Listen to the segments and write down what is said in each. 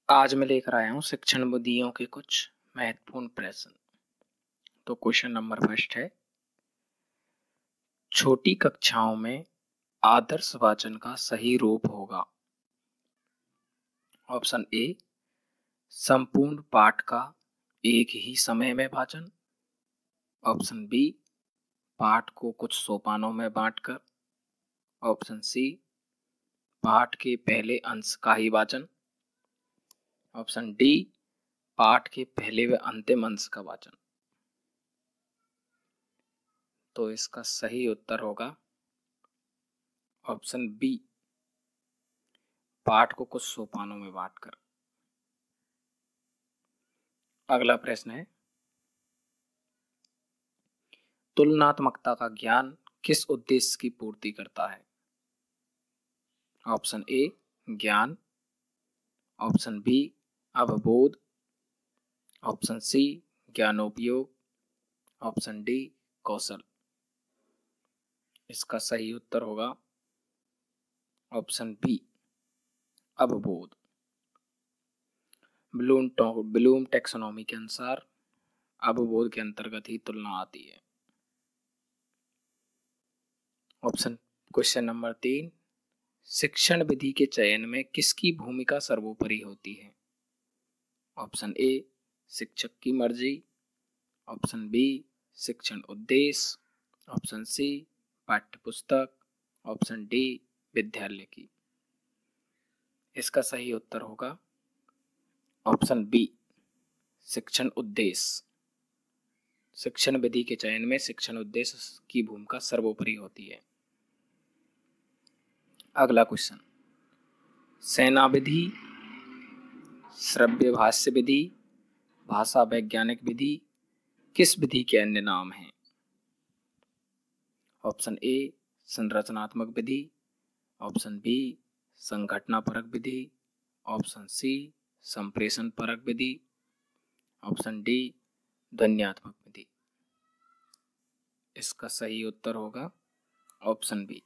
आज मैं लेकर आया हूँ शिक्षण बुद्धियों के कुछ महत्वपूर्ण प्रश्न। तो क्वेश्चन नंबर फर्स्ट है, छोटी कक्षाओं में आदर्श वाचन का सही रूप होगा। ऑप्शन ए, संपूर्ण पाठ का एक ही समय में वाचन। ऑप्शन बी, पाठ को कुछ सोपानों में बांटकर। ऑप्शन सी, पाठ के पहले अंश का ही वाचन। ऑप्शन डी, पाठ के पहले व अंतिम अंश का वाचन। तो इसका सही उत्तर होगा ऑप्शन बी, पाठ को कुछ सोपानों में बांटकर। अगला प्रश्न है, तुलनात्मकता का ज्ञान किस उद्देश्य की पूर्ति करता है। ऑप्शन ए, ज्ञान। ऑप्शन बी, अवबोध। ऑप्शन सी, ज्ञानोपयोग। ऑप्शन डी, कौशल। इसका सही उत्तर होगा ऑप्शन बी, अवबोध। ब्लूम टैक्सोनॉमी के अनुसार अवबोध के अंतर्गत ही तुलना आती है। क्वेश्चन नंबर 3, शिक्षण विधि के चयन में किसकी भूमिका सर्वोपरि होती है। ऑप्शन ए, शिक्षक की मर्जी। ऑप्शन बी, शिक्षण उद्देश्य। ऑप्शन सी, पाठ्य पुस्तक। ऑप्शन डी, विद्यालय की। इसका सही उत्तर होगा ऑप्शन बी, शिक्षण उद्देश्य। शिक्षण विधि के चयन में शिक्षण उद्देश्य की भूमिका सर्वोपरि होती है। अगला क्वेश्चन, सेना विधि, श्रव्य भाष्य विधि, भाषा वैज्ञानिक विधि किस विधि के अन्य नाम हैं। ऑप्शन ए, संरचनात्मक विधि। ऑप्शन बी, संघटनापरक विधि। ऑप्शन सी, संप्रेषण परक विधि। ऑप्शन डी, ध्वन्यात्मक विधि। इसका सही उत्तर होगा ऑप्शन बी,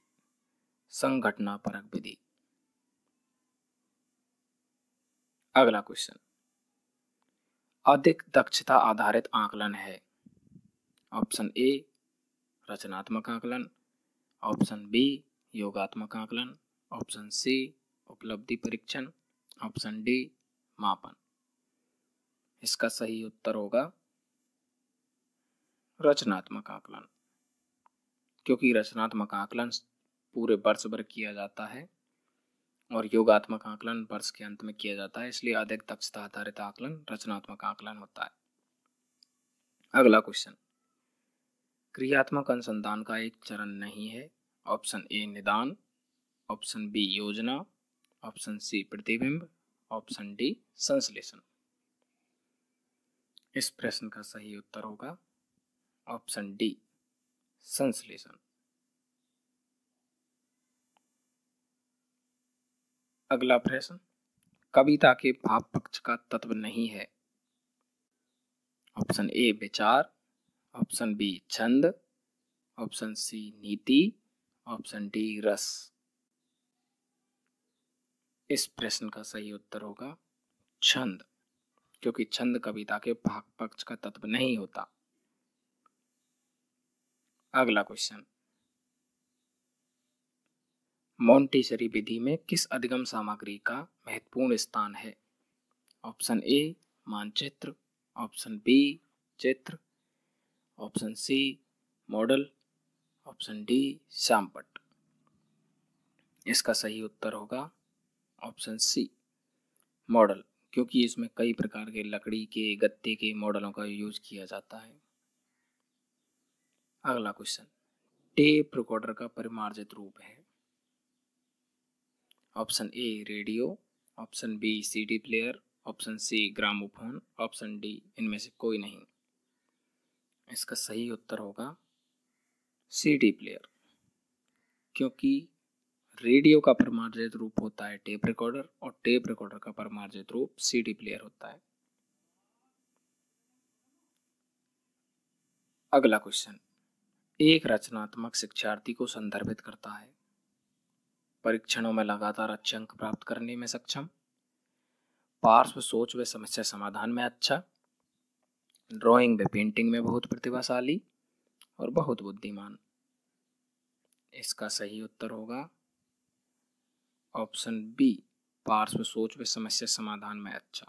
संघटनापरक विधि। अगला क्वेश्चन, अधिक दक्षता आधारित आकलन है। ऑप्शन ए, रचनात्मक आकलन। ऑप्शन बी, योगात्मक आकलन। ऑप्शन सी, उपलब्धि परीक्षण। ऑप्शन डी, मापन। इसका सही उत्तर होगा रचनात्मक आकलन, क्योंकि रचनात्मक आकलन पूरे वर्ष भर किया जाता है और योगात्मक आकलन वर्ष के अंत में किया जाता है, इसलिए अधिक दक्षता आधारित आकलन रचनात्मक आकलन होता है। अगला क्वेश्चन, क्रियात्मक अनुसंधान का एक चरण नहीं है। ऑप्शन ए, निदान। ऑप्शन बी, योजना। ऑप्शन सी, प्रतिबिंब। ऑप्शन डी, संश्लेषण। इस प्रश्न का सही उत्तर होगा ऑप्शन डी, संश्लेषण। अगला प्रश्न, कविता के भाव पक्ष का तत्व नहीं है। ऑप्शन ए, विचार। ऑप्शन बी, छंद। ऑप्शन सी, नीति। ऑप्शन डी, रस। इस प्रश्न का सही उत्तर होगा छंद, क्योंकि छंद कविता के भाव पक्ष का तत्व नहीं होता। अगला क्वेश्चन, मोंटेसरी विधि में किस अधिगम सामग्री का महत्वपूर्ण स्थान है। ऑप्शन ए, मानचित्र। ऑप्शन बी, चित्र। Option C, model. Option D, शामपट। इसका सही उत्तर होगा ऑप्शन सी, मॉडल, क्योंकि इसमें कई प्रकार के लकड़ी के, गत्ते के मॉडलों का यूज किया जाता है। अगला क्वेश्चन, टेप रिकॉर्डर का परिमार्जित रूप है। Option A, radio. Option B, CD player. Option C, gramophone. Option D, इनमें से कोई नहीं। इसका सही उत्तर होगा सीडी प्लेयर, क्योंकि रेडियो का परिमार्जित रूप होता है टेप रिकॉर्डर और टेप रिकॉर्डर का परिमार्जित रूप सीडी प्लेयर होता है। अगला क्वेश्चन, एक रचनात्मक शिक्षार्थी को संदर्भित करता है। परीक्षणों में लगातार अच्छे अंक प्राप्त करने में सक्षम, पार्श्व सोच व समस्या समाधान में अच्छा, ड्राइंग व पेंटिंग में बहुत प्रतिभाशाली और बहुत बुद्धिमान। इसका सही उत्तर होगा ऑप्शन बी, पार्श्व सोच व समस्या समाधान में अच्छा।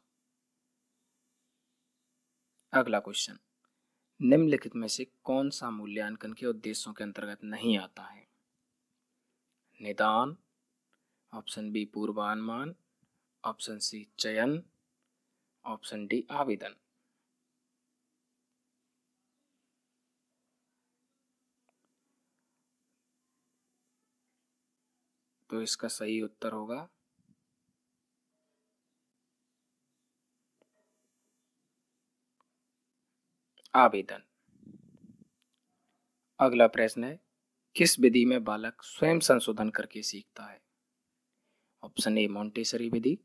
अगला क्वेश्चन, निम्नलिखित में से कौन सा मूल्यांकन के उद्देश्यों के अंतर्गत नहीं आता है? निदान, ऑप्शन बी पूर्वानुमान, ऑप्शन सी चयन, ऑप्शन डी आवेदन। तो इसका सही उत्तर होगा आवेदन। अगला प्रश्न है, किस विधि में बालक स्वयं संशोधन करके सीखता है? ऑप्शन ए मोंटेसरी विधि,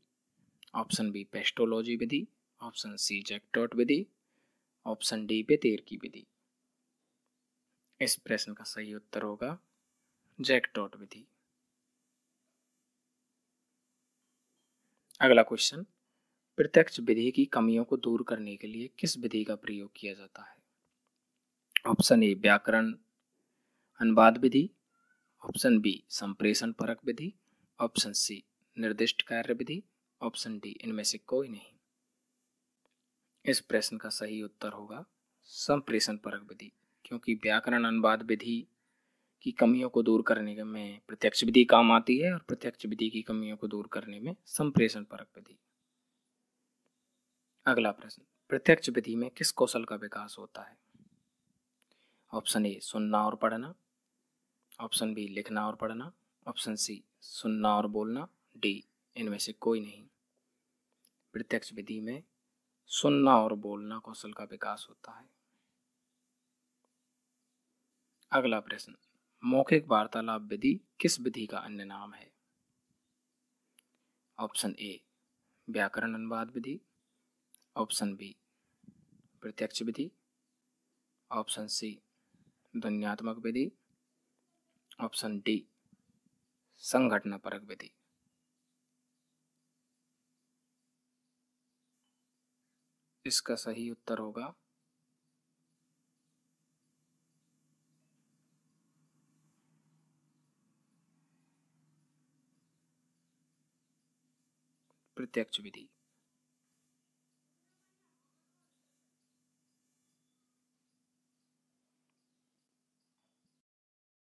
ऑप्शन बी पेस्टोलॉजी विधि, ऑप्शन सी जैक्टॉट विधि, ऑप्शन डी बेतेर की विधि। इस प्रश्न का सही उत्तर होगा जैक्टॉट विधि। अगला क्वेश्चन, प्रत्यक्ष विधि की कमियों को दूर करने के लिए किस विधि का प्रयोग किया जाता है? ऑप्शन ए व्याकरण अनुवाद विधि, ऑप्शन बी संप्रेषण परक विधि, ऑप्शन सी निर्दिष्ट कार्य विधि, ऑप्शन डी इनमें से कोई नहीं। इस प्रश्न का सही उत्तर होगा संप्रेषण परक विधि, क्योंकि व्याकरण अनुवाद विधि की कमियों को दूर करने में प्रत्यक्ष विधि काम आती है और प्रत्यक्ष विधि की कमियों को दूर करने में संप्रेषण परक विधि। अगला प्रश्न, प्रत्यक्ष विधि में किस कौशल का विकास होता है? ऑप्शन ए सुनना और पढ़ना, ऑप्शन बी लिखना और पढ़ना, ऑप्शन सी सुनना और बोलना, डी इनमें से कोई नहीं। प्रत्यक्ष विधि में सुनना और बोलना कौशल का विकास होता है। अगला प्रश्न, मौखिक वार्तालाप विधि किस विधि का अन्य नाम है? ऑप्शन ए व्याकरण अनुवाद विधि, ऑप्शन बी प्रत्यक्ष विधि, ऑप्शन सी ध्वन्यात्मक विधि, ऑप्शन डी संघटना परक विधि। इसका सही उत्तर होगा प्रत्यक्ष विधि।